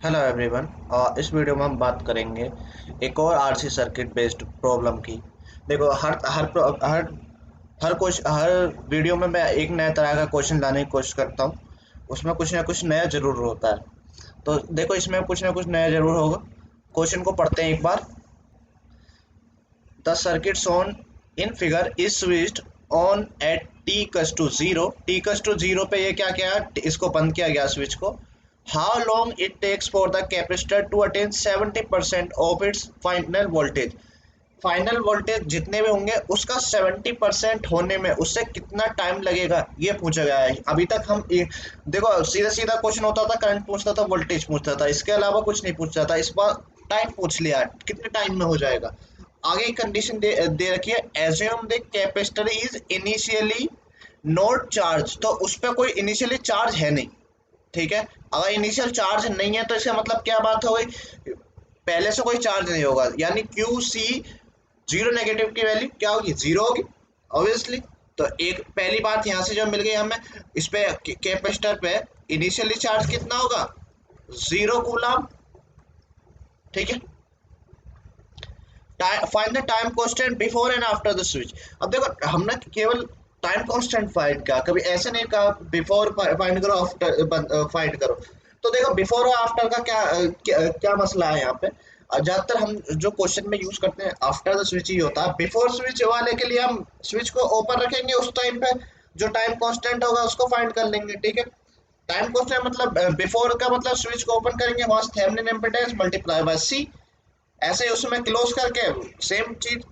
Hello everyone. इस video में हम बात करेंगे एक और आरसी सर्किट बेस्ड प्रॉब्लम की। देखो, हर वीडियो में मैं एक नया तरह का क्वेश्चन लाने की कोशिश करता हूँ। उसमें कुछ ना कुछ नया जरूर होता है। तो देखो, इसमें कुछ ना कुछ नया जरूर होगा। क्वेश्चन को पढ़ते हैं एक बार। The circuit shown in figure is switched on at T equals to zero. T equals to zero पे ये क्या क्या, इसको बंद किया गया स्विच को। How long it takes for the capacitor to attain 70% of its final voltage. Final voltage जितने भी होंगे उसका 70% होने में उससे कितना टाइम लगेगा, ये पूछा गया है। अभी तक देखो, सीधा सीधा क्वेश्चन होता था, करंट पूछता था, वोल्टेज पूछता था, इसके अलावा कुछ नहीं पूछता था। इस बार टाइम पूछ लिया, कितने टाइम में हो जाएगा। आगे कंडीशन दे रखी है, assume the capacitor is initially not charge. तो उस पर कोई इनिशियली चार्ज है नहीं। ठीक है, अगर इनिशियल चार्ज नहीं है तो इसका मतलब क्या बात हो गई, पहले से कोई चार्ज नहीं होगा, यानी क्यू सी जीरो नेगेटिव की वैल्यू क्या होगी, जीरो होगी ऑब्वियसली। तो एक पहली बात यहाँ से जो मिल गई हमें, इस पे कैपेसिटर पे इनिशियली चार्ज कितना होगा, जीरो कूलम। ठीक है, find the time constant before and after the switch. अब देखो, हमने केवल टाइम कांस्टेंट फाइंड किया, कभी ऐसे नहीं कहा बिफोर फाइंड करो, आफ्टर फाइंड करो। तो देखो, बिफोर और आफ्टर का क्या मसला है यहाँ पे। ज्यादातर हम जो क्वेश्चन में यूज करते हैं आफ्टर द स्विच ही होता है। बिफोर स्विच वाले के लिए हम स्विच को ओपन रखेंगे, उस टाइम पे जो टाइम कांस्टेंट होगा उसको फाइंड कर लेंगे। ठीक है, टाइम कांस्टेंट मतलब बिफोर का मतलब स्विच को ओपन करेंगे, वहां थेवेनिन इम्पीडेंस मल्टीप्लाई बाय सी, ऐसे ही उसमें क्लोज करके सेम चीज।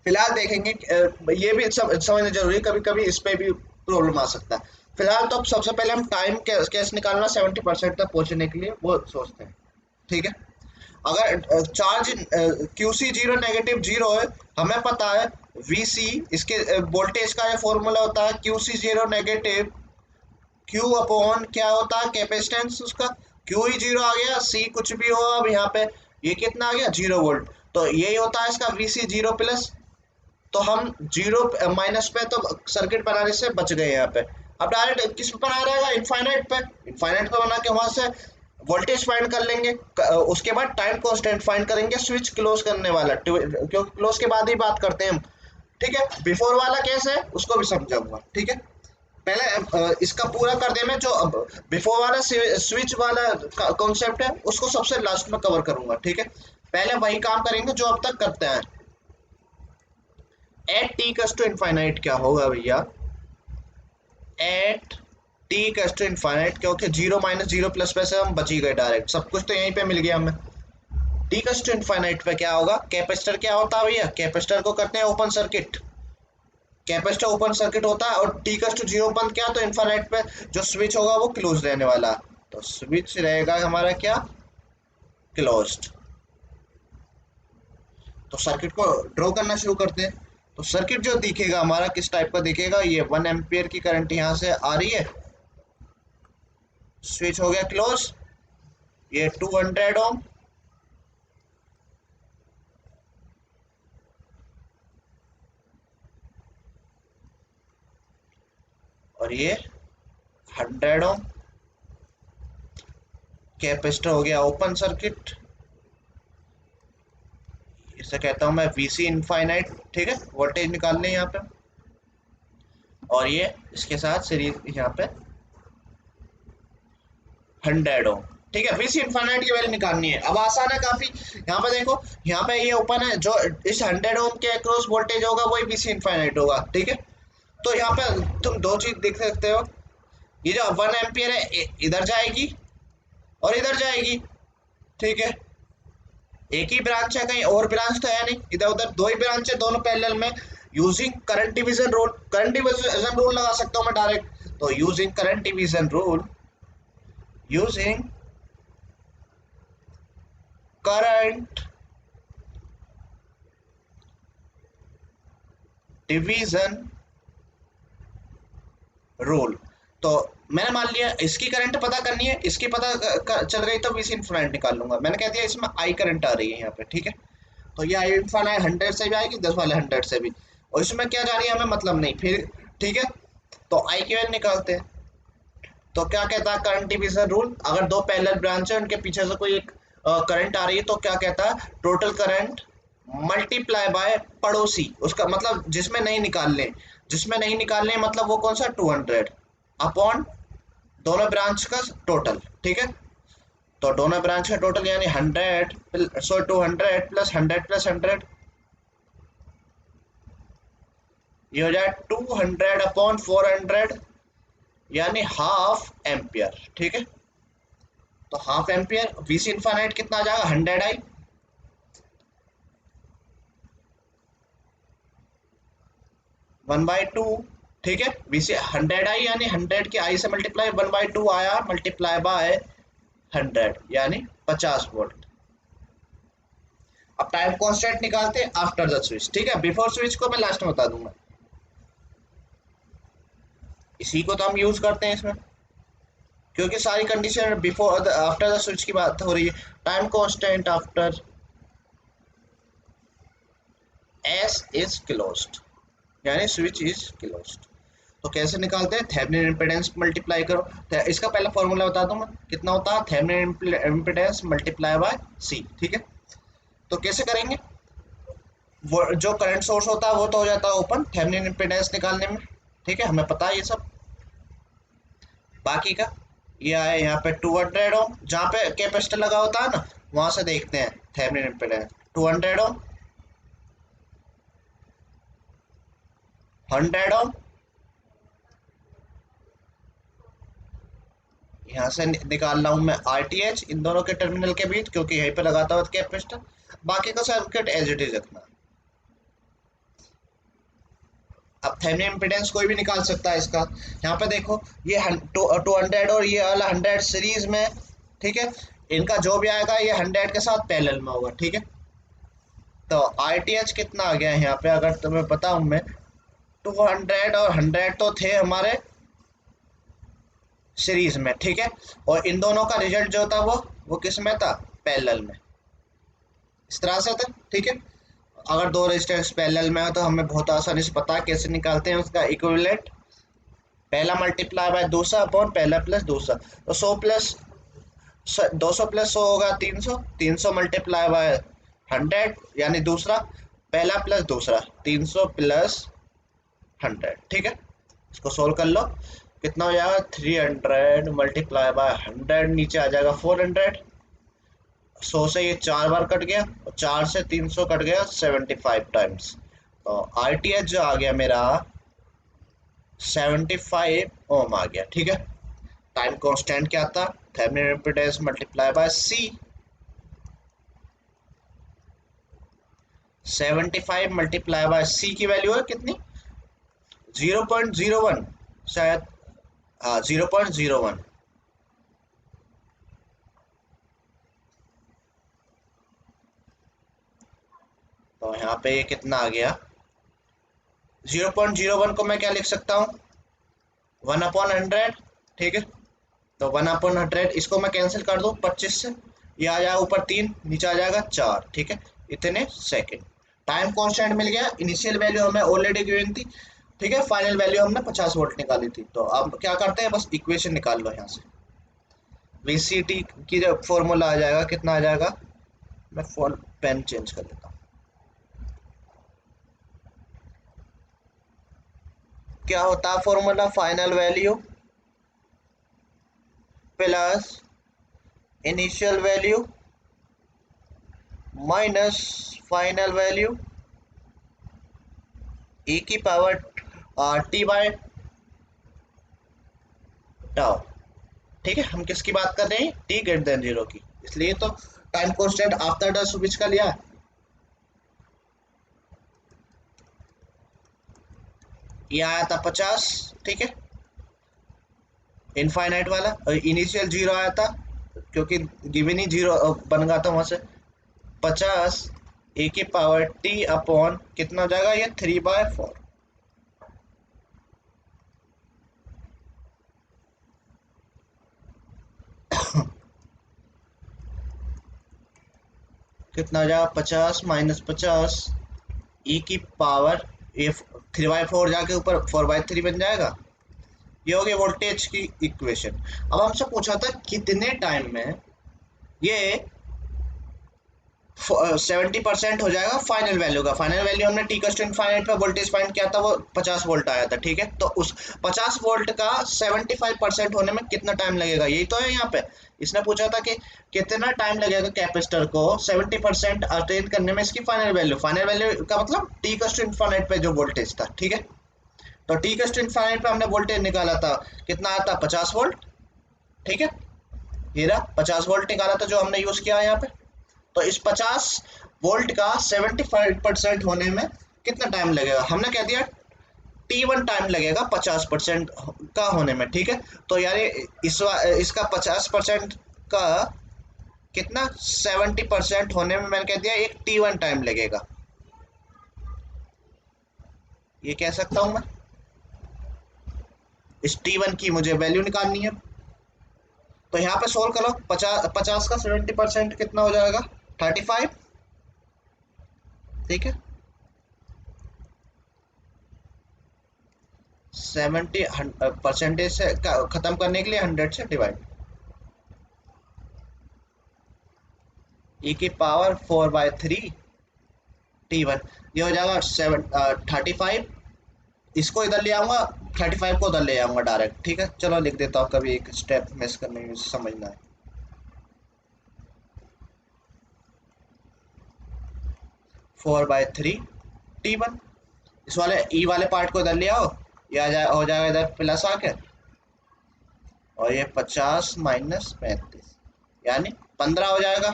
फिलहाल देखेंगे ये भी सब समझना जरूरी है, कभी कभी इस पे भी प्रॉब्लम आ सकता है। फिलहाल तो अब सबसे पहले हम टाइम कैसे निकालना 70% तक पहुंचने के लिए वो सोचते हैं। ठीक है, अगर charge Q C zero negative zero है, हमें पता है वी सी, इसके वोल्टेज का ये फॉर्मूला होता है Q C zero negative Q upon क्या होता है, कैपेसिटेंस उसका। क्यू ही जीरो आ गया, सी कुछ भी हो, अब यहाँ पे ये कितना आ गया, 0 वोल्ट। तो यही होता है इसका वी सी जीरो प्लस। तो हम जीरो माइनस पे तो सर्किट बनाने से बच गए यहाँ पे। अब डायरेक्ट किस पे बना रहेगा, इनफाइनाइट पे। इनफाइनाइट पे बना के वहां से वोल्टेज फाइंड कर लेंगे, उसके बाद टाइम कांस्टेंट फाइंड करेंगे स्विच क्लोज करने वाला, क्योंकि क्लोज के बाद ही बात करते हैं हम। ठीक है, बिफोर वाला कैसे है उसको भी समझाऊंगा। ठीक है, पहले इसका पूरा कर दे, मैं जो बिफोर वाला स्विच वाला कॉन्सेप्ट है उसको सबसे लास्ट में कवर करूंगा। ठीक है, पहले वही काम करेंगे जो अब तक करते हैं। At T equals to infinite क्या होगा भैया, at T equals to infinite, क्योंकि जीरो माइनस जीरो प्लस पे से हम बच ही गए, डायरेक्ट सब कुछ तो यहीं पे मिल गया हमें। टी कस टू इनफाइनाइट पे क्या होगा, कैपेसिटर क्या होता है भैया, कैपेसिटर को करते हैं open circuit. Capacitor open circuit होता है और टी कस टू जीरो बंद किया तो इनफाइनाइट पे जो स्विच होगा वो क्लोज रहने वाला है। तो स्विच रहेगा हमारा क्या, क्लोज्ड। तो सर्किट को ड्रॉ करना शुरू करते हैं। तो सर्किट जो दिखेगा हमारा किस टाइप का दिखेगा, ये 1 एम्पियर की करंट यहाँ से आ रही है, स्विच हो गया क्लोज। ये 200 ओम, और ये 100 ओम। कैपेसिटर हो गया ओपन सर्किट, इसे कहता हूं मैं वीसी इनफाइनाइट। ठीक है, वोल्टेज निकालने यहाँ पे, और ये इसके साथ सीरीज यहाँ पे 100 ओम। ठीक है, वीसी इनफाइनाइट की वैल्यू निकालनी है। अब आसान है काफी। यहाँ पे देखो, यहाँ पे ये ओपन है, जो इस 100 ओम के अक्रॉस वोल्टेज होगा वही वीसी इनफाइनाइट होगा। ठीक है, तो यहाँ पे तुम दो चीज देख सकते हो, ये जो 1 एम्पियर है इधर जाएगी और इधर जाएगी। ठीक है, एक ही ब्रांच है, कहीं और ब्रांच तो है नहीं, इधर उधर दो ही ब्रांच है, दोनों पैरेलल में। Using current division rule, current division rule लगा सकता हूँ मैं डायरेक्ट। तो using current division rule, using current division rule. तो मैंने मान लिया इसकी करंट पता करनी है, इसकी पता चल गई तो वीसी इनफिनिट निकाल लूंगा। मैंने कह दिया इसमें आई करंट आ रही है यहाँ पे। ठीक है, तो ये आई इनफिनिट 100 से भी आएगी, 10 वाले 100 से भी, और इसमें क्या जा रही है हमें मतलब नहीं फिर। ठीक है, तो आई की वैल्यू निकालते हैं। तो क्या कहता है करंट डिवीजन रूल, अगर दो पैरेलल ब्रांच है उनके पीछे से कोई एक करंट आ रही है तो क्या कहता है टोटल करंट मल्टीप्लाई बाय पड़ोसी, उसका मतलब जिसमें नहीं निकालने मतलब वो कौन सा 200 अपॉन दोनों ब्रांच का टोटल, ठीक है। तो दोनों ब्रांच का टोटल यानी 200 प्लस 100 ये हो जाए 200 अपॉन 400 यानी हाफ एम्पियर, ठीक है। तो हाफ एम्पियर वीसी इनफाइनाइट कितना आ जाएगा 100 आई 1/2, ठीक है। वीसी 100 आई यानी 100 की आई से मल्टीप्लाई 1/2 आया मल्टीप्लाई बाय 100 यानी 50 वोल्ट। अब टाइम कांस्टेंट निकालते हैं आफ्टर द स्विच, ठीक है। बिफोर स्विच को मैं लास्ट में बता दूंगा, इसी को तो हम यूज करते हैं इसमें क्योंकि सारी condition before after the switch की बात हो रही है। Time constant after S is closed यानी स्विच इज क्लोज्ड। तो कैसे निकालते हैं, थेवेनिन इम्पीडेंस मल्टीप्लाई करो, तो इसका पहला फॉर्मूला बता दूं मैं, कितना होता है थेवेनिन इम्पीडेंस मल्टीप्लाई बाय सी, ठीक है। तो कैसे करेंगे, वो जो करंट सोर्स होता है वो तो हो जाता है ओपन थेवेनिन इम्पीडेंस निकालने में, ठीक है, हमें पता है ये सब। बाकी का ये आए यहाँ पे 200 ओम, जहाँ पे कैपेसिटर लगा होता है ना वहां से देखते हैं थेवेनिन इम्पीडेंस 200 ओम 100 ओम, यहाँ से निकाल रहा हूँ मैं आरटीएच इन दोनों के टर्मिनल के बीच क्योंकि यहीं पे लगाता हुआ कैपेसिटर। बाकी का सर्किट एज इट इज रखना। अब थेवेनिन इम्पीडेंस कोई भी निकाल सकता है इसका, यहाँ पे देखो ये 200 और ये वाला 100 सीरीज में, ठीक है। इनका जो भी आएगा ये 100 के साथ पैरेलल में होगा, ठीक है। तो आरटीएच कितना आ गया है यहाँ पे अगर तुम्हें बताऊं मैं, 200 और 100 तो थे हमारे सीरीज में, ठीक है। और इन दोनों का रिजल्ट जो था वो किस में था, पैरेलल में, इस तरह से था, ठीक है। अगर दो रेजिस्टेंस पैरेलल में हो तो हमें बहुत आसानी से पता है कैसे निकालते हैं उसका इक्विवेलेंट, पहला मल्टीप्लाई बाय दूसरा अपॉन पहला प्लस दूसरा। तो 100 प्लस 200 प्लस 100 होगा 300, 300 मल्टीप्लाई बाय 100 यानी दूसरा, पहला प्लस दूसरा 300 प्लस 100, ठीक है। इसको सोल्व कर लो, कितना हो जाएगा 300 मल्टीप्लाई बाय 100 नीचे आ जाएगा 400, 100 से ये 4 बार कट गया और 4 से 300 कट गया 75 टाइम्स। तो आरटीएच जो आ गया मेरा 75 ओम आ गया, ठीक है। टाइम कांस्टेंट क्या था, Thevenin impedance multiply by C, 75 multiply by C की वैल्यू है कितनी 0.01 शायद, हाँ 0.01। तो यहाँ पे ये कितना आ गया 0.01 को मैं क्या लिख सकता हूँ 1/100, ठीक है। तो 1/100 इसको मैं कैंसिल कर दूँ 25 से, ये आ जाएगा ऊपर 3 नीचे आ जाएगा 4, ठीक है। इतने सेकंड टाइम कांस्टेंट मिल गया। इनिशियल वैल्यू हमें ऑलरेडी गिवन थी, ठीक है। फाइनल वैल्यू हमने 50 वोल्ट निकाली थी। तो अब क्या करते हैं, बस इक्वेशन निकाल लो यहाँ से। वीसीटी की जो फॉर्मूला आ जाएगा कितना आ जाएगा, मैं पेन चेंज कर लेता हूँ। क्या होता है formula, final value plus initial value minus final value e की पावर टी बाय टाउ, ठीक है। हम किसकी बात कर रहे हैं, t ग्रेटर देन 0 की, इसलिए तो time constant after the switch का लिया। ये आया था 50, ठीक है, इनफाइनाइट वाला, और इनिशियल 0 आया था क्योंकि गिवन ही 0 बन गया था वहां से। 50 e की पावर t अपॉन कितना हो जाएगा ये 3/4, कितना हो जाएगा 50 माइनस 50 e की पावर ये 3/4 जाके ऊपर 4/3 बन जाएगा, ये हो गई वोल्टेज की इक्वेशन। अब हमसे पूछा था कितने टाइम में ये 70% हो जाएगा फाइनल वैल्यू का। फाइनल वैल्यू हमने टी कस्ट इनफाइनाइट पे वोल्टेज फाइंड किया था, वो 50 वोल्ट आया था, ठीक है। तो उस 50 वोल्ट का 75% होने में कितना टाइम लगेगा, यही तो है यहाँ पे। इसने पूछा था कि कितना टाइम लगेगा कैपेसिटर को 70% अटेन करने में इसकी फाइनल वैल्यू का मतलब टी कस्ट इनफाइनाइट पे जो वोल्टेज था, ठीक है। तो टी कस्ट इनफाइनाइट पे हमने वोल्टेज निकाला था, कितना आया था, 50 वोल्ट, ठीक है। ये रहा 50 वोल्ट निकाला था जो हमने यूज किया यहाँ पे। तो इस 50 वोल्ट का 75% होने में कितना टाइम लगेगा, हमने कह दिया T1 टाइम लगेगा 50% का होने में, ठीक है। तो यार इसका 50% का कितना 70% होने में मैंने कह दिया एक T1 टाइम लगेगा। ये कह सकता हूं मैं, इस T1 की मुझे वैल्यू निकालनी है। तो यहाँ पे सोल्व करो, 50 का 70% कितना हो जाएगा, 35, ठीक है। 70 परसेंटेज से खत्म करने के लिए 100 से डिवाइड, ई की पावर 4/3 T1, ये हो जाएगा 35। इसको इधर ले आऊंगा, 35 को उधर ले आऊंगा डायरेक्ट, ठीक है। चलो लिख देता हूँ, कभी एक स्टेप मिस करने में समझना है। 4/3 T1, इस वाले ई वाले पार्ट को इधर ले आओ, ये आ जाए, हो जाएगा इधर प्लस आके, और ये 50 - 35 यानी 15 हो जाएगा,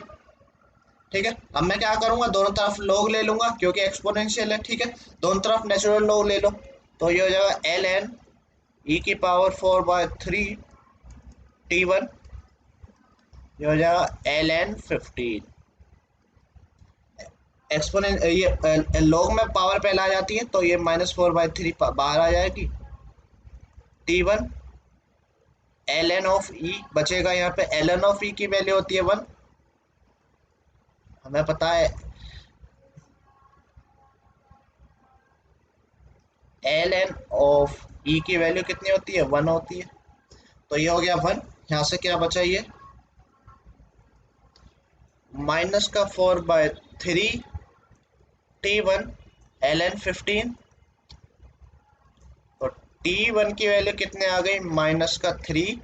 ठीक है। अब मैं क्या करूंगा, दोनों तरफ log ले लूंगा क्योंकि एक्सपोनेंशियल है, ठीक है। दोनों तरफ नेचुरल log ले लो, तो ये हो जाएगा ln e की पावर 4/3 T1, ये हो जाएगा ln 15। एक्सपोनेंट ये log में पावर पहले आ जाती है, तो ये -4/3 बाहर आ जाएगी। T1 ln ऑफ e बचेगा, यहाँ पे ln ऑफ e की वैल्यू होती है 1, हमें पता है ln ऑफ e की वैल्यू कितनी होती है, 1 होती है। तो ये हो गया 1, यहाँ से क्या बचा, ये माइनस का 4/3 T1 ln 15, तो T1 की वैल्यू कितने आ गई, -3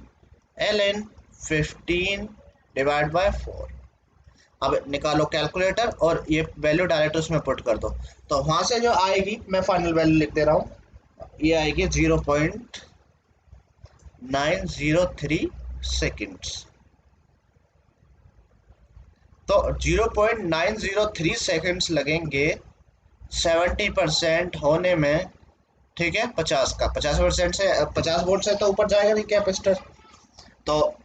ln 15 /4। अब निकालो कैलकुलेटर और ये वैल्यू डायरेक्ट उसमें पुट कर दो, तो वहां से जो आएगी, मैं फाइनल वैल्यू लिख दे रहा हूँ, ये आएगी 0.903 सेकेंड्स। तो 0.903 सेकेंड्स लगेंगे 70% होने में, ठीक है। 50% से 50 वोल्ट से तो ऊपर जाएगा नहीं कैपेसिटर, तो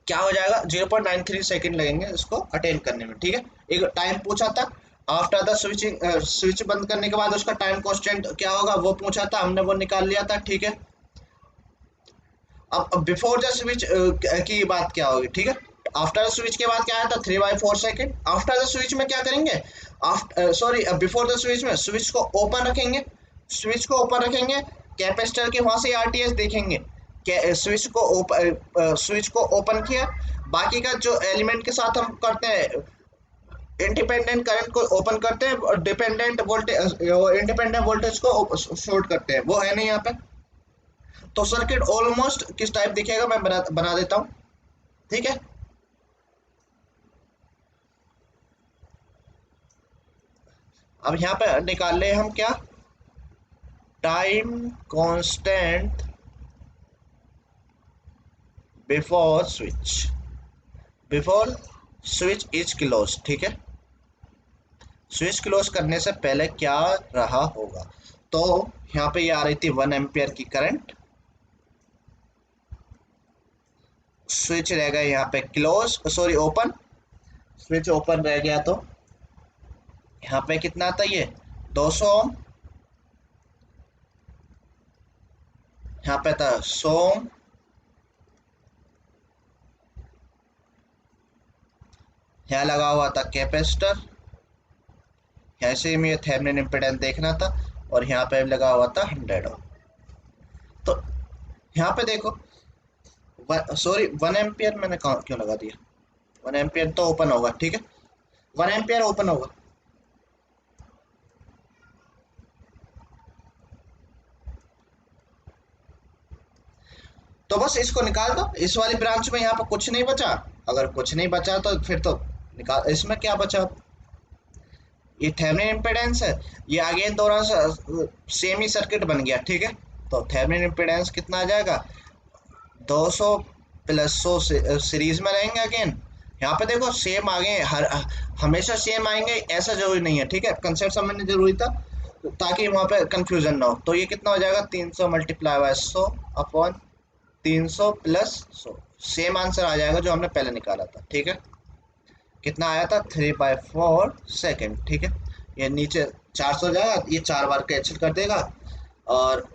क्या हो जाएगा, 0.93 सेकेंड लगेंगे इसको अटेन करने में, ठीक है। एक टाइम पूछा था, आफ्टर द स्विचिंग, स्विच बंद करने के बाद उसका टाइम कांस्टेंट क्या होगा वो पूछा था, हमने वो निकाल लिया था, ठीक है। अब बिफोर द स्विच की बात क्या होगी, ठीक है। आफ्टर स्विच के बाद क्या आया था, 3/4 सेकेंड। आफ्टर द स्विच में क्या करेंगे, सॉरी बिफोर द स्विच में स्विच को ओपन रखेंगे, स्विच को ओपन रखेंगे, कैपेसिटर के वहां से आरटीएस देखेंगे, स्विच को ओपन किया, बाकी का जो एलिमेंट के साथ हम करते हैं, इंडिपेंडेंट करंट को ओपन करते हैं और इंडिपेंडेंट वोल्टेज को शॉर्ट करते हैं, वो है नहीं यहाँ पे। तो सर्किट ऑलमोस्ट किस टाइप दिखेगा, मैं बना देता हूँ, ठीक है। अब यहाँ पे निकाल ले हम क्या, time constant before switch is close, ठीक है। स्विच क्लोज करने से पहले क्या रहा होगा, तो यहाँ पे ये आ रही थी 1 एम्पियर की करंट, स्विच रह गया यहाँ पे close, sorry open, switch open रह गया, तो यहाँ पे कितना आता है, ये 200 ओम, यहाँ पे था 100 ओम, यहाँ लगा हुआ था कैपेसिटर, ऐसे ही में थेवेनिन इम्पीडेंस देखना था, और यहाँ पे लगा हुआ था 100 ओम। तो यहाँ पे देखो, सॉरी 1 एम्पियर मैंने क्यों लगा दिया, 1 एम्पियर तो ओपन होगा, ठीक है, 1 एम्पियर ओपन होगा। तो बस इसको निकाल दो, इस वाली ब्रांच में यहाँ पर कुछ नहीं बचा। अगर कुछ नहीं बचा तो फिर तो निकाल, इसमें क्या बचा, ये थेवेनिन इम्पीडेंस है, ये अगेन दोनों सेम ही सर्किट बन गया, ठीक है। तो थेवेनिन इम्पीडेंस कितना आ जाएगा, 200 प्लस 100 सीरीज में रहेंगे अगेन। यहाँ पे देखो सेम आगे हर हमेशा सेम आएंगे ऐसा जरूरी नहीं है, ठीक है, कंसेप्ट समझना जरूरी था ताकि वहाँ पे कंफ्यूजन ना हो। तो ये कितना हो जाएगा, 300 multiply by 100 upon 300 plus 100, same answer आ जाएगा जो हमने पहले निकाला था, ठीक है। कितना आया था, 3/4 सेकेंड, ठीक है। ये नीचे 400 हो जाएगा, ये 4 बार कैंसिल कर देगा, और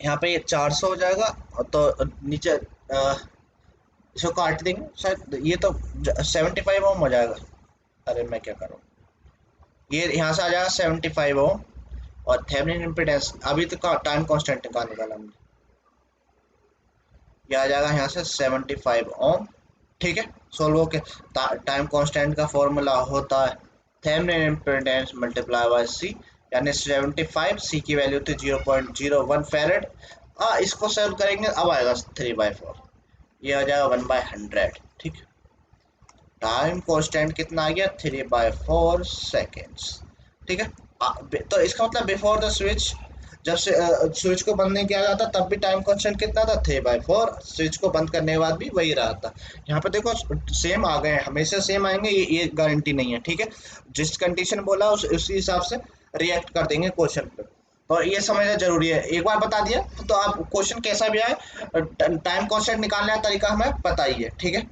यहाँ पे ये 400 हो जाएगा, तो नीचे इसको काट देंगे शायद, ये तो 75 ओम हो जाएगा। अरे मैं क्या करूँ, ये यहाँ से आ जाएगा 75 ओम, और थेवेनिन इम्पीडेंस अभी तक का टाइम कांस्टेंट निकाला हमने, ये आ जाएगा यहाँ से 75 ओम, ठीक है। सोल्व के टाइम कांस्टेंट का फॉर्मूला होता है थेवेनिन इम्पीडेंस मल्टीप्लाई बाय सी, यानी 75, सी की वैल्यू थी 0.01 फैरेड। इसको सॉल्व करेंगे, अब आएगा 3/4, ये आ जाएगा 1/100, ठीक है। टाइम कांस्टेंट कितना आ गया, 3/4 सेकेंड्स, ठीक है। तो इसका मतलब बिफोर द स्विच, जब से स्विच को बंद नहीं किया जाता तब भी टाइम कांस्टेंट कितना था, 3/4, स्विच को बंद करने के बाद भी वही रहा था। यहाँ पे देखो सेम आ गए, हमेशा सेम आएंगे ये गारंटी नहीं है, ठीक है। जिस कंडीशन बोला उसी हिसाब से रिएक्ट कर देंगे क्वेश्चन पे, तो ये समझना जरूरी है। एक बार बता दिया तो आप क्वेश्चन कैसा भी आए, टाइम कांस्टेंट निकालने का तरीका हमें पता ही है, ठीक है।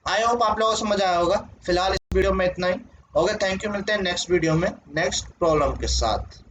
आई होप आप लोगों को समझ आया होगा। फिलहाल इस वीडियो में इतना ही। ओके, थैंक यू, मिलते हैं नेक्स्ट वीडियो में नेक्स्ट प्रॉब्लम के साथ।